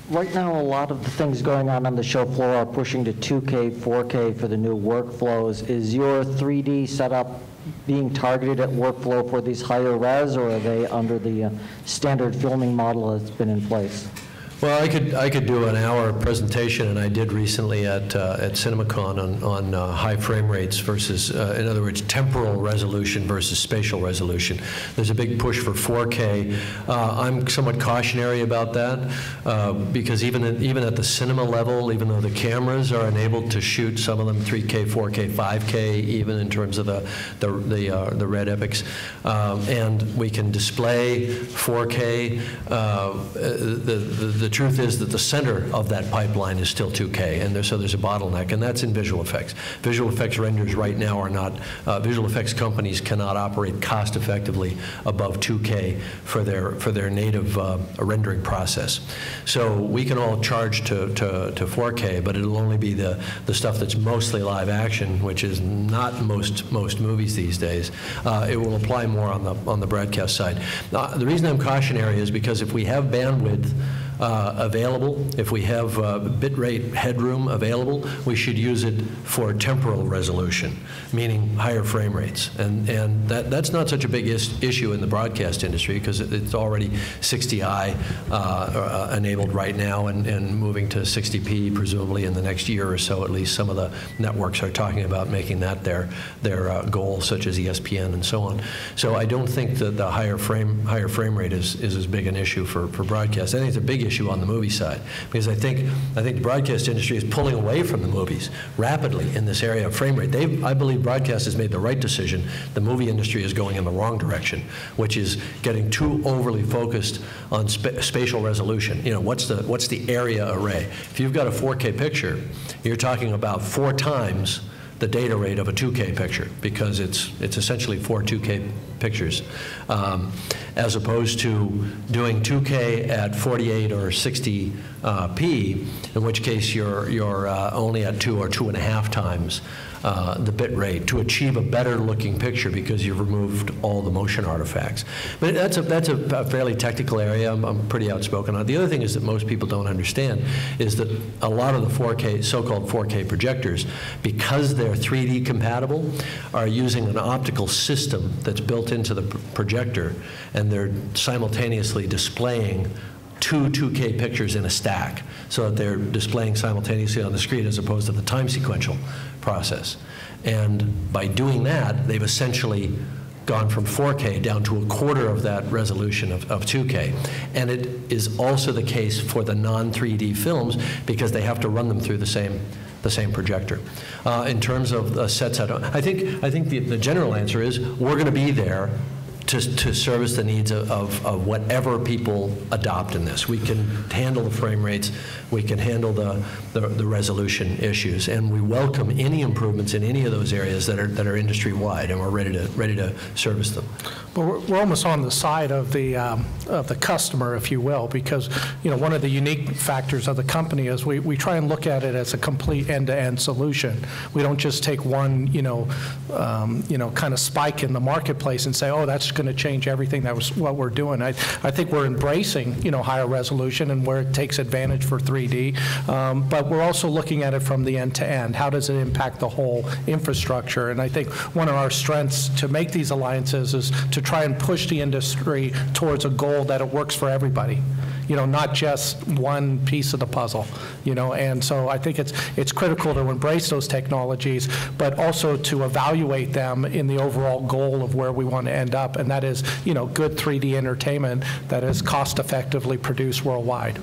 Right now, a lot of the things going on the show floor are pushing to 2K, 4K for the new workflows. Is your 3D setup being targeted at workflow for these higher res, or are they under the standard filming model that's been in place? Well, I could do an hour presentation, and I did recently at CinemaCon on high frame rates versus, in other words, temporal resolution versus spatial resolution. There's a big push for 4K. I'm somewhat cautionary about that because even at the cinema level, even though the cameras are enabled to shoot some of them 3K, 4K, 5K, even in terms of the red epics, and we can display 4K. The truth is that the center of that pipeline is still 2K, and so there's a bottleneck, and that's in visual effects. Visual effects renders right now are not, visual effects companies cannot operate cost effectively above 2K for their native rendering process. So we can all charge to 4K, but it'll only be the stuff that's mostly live action, which is not most movies these days. It will apply more on the broadcast side. The reason I'm cautionary is because if we have bandwidth available, if we have bitrate headroom available, we should use it for temporal resolution, meaning higher frame rates. And that's not such a big issue in the broadcast industry because it's already 60i enabled right now and moving to 60p presumably in the next year or so. At least some of the networks are talking about making that their goal, such as ESPN and so on. So I don't think that the higher frame rate is as big an issue for broadcast. I think it's a big issue on the movie side because I think the broadcast industry is pulling away from the movies rapidly in this area of frame rate. I believe broadcast has made the right decision. The movie industry is going in the wrong direction, which is getting too overly focused on spatial resolution. You know, what's the area array? If you've got a 4K picture, you're talking about 4 times the data rate of a 2K picture because it's essentially 4 2K pictures, as opposed to doing 2K at 48 or 60p, in which case you're only at 2 or 2.5 times the bit rate to achieve a better looking picture because you've removed all the motion artifacts. But that's a fairly technical area. I'm pretty outspoken on it. The other thing is that most people don't understand is that a lot of the 4K, so-called 4K projectors, because they're 3D compatible, are using an optical system that's built into the projector, and they're simultaneously displaying 2 2K pictures in a stack so that they're displaying simultaneously on the screen as opposed to the time sequential process. And by doing that, they've essentially gone from 4K down to 1/4 of that resolution of 2K. And it is also the case for the non-3D films because they have to run them through the same projector. In terms of sets, I think the general answer is we're going to be there to service the needs of whatever people adopt in this. We can handle the frame rates, we can handle the resolution issues, and we welcome any improvements in any of those areas that are industry-wide, and we're ready to service them. But we're almost on the side of the customer, if you will, because one of the unique factors of the company is we try and look at it as a complete end-to-end solution. We don't just take one kind of spike in the marketplace and say, oh, that's going to change everything. That was what we're doing. I think we're embracing higher resolution and where it takes advantage for 3D, but we're also looking at it from the end to end. How does it impact the whole infrastructure? And I think one of our strengths to make these alliances is to try and push the industry towards a goal that it works for everybody. Not just one piece of the puzzle, and so I think it's critical to embrace those technologies, but also to evaluate them in the overall goal of where we want to end up, and that is, good 3D entertainment that is cost effectively produced worldwide.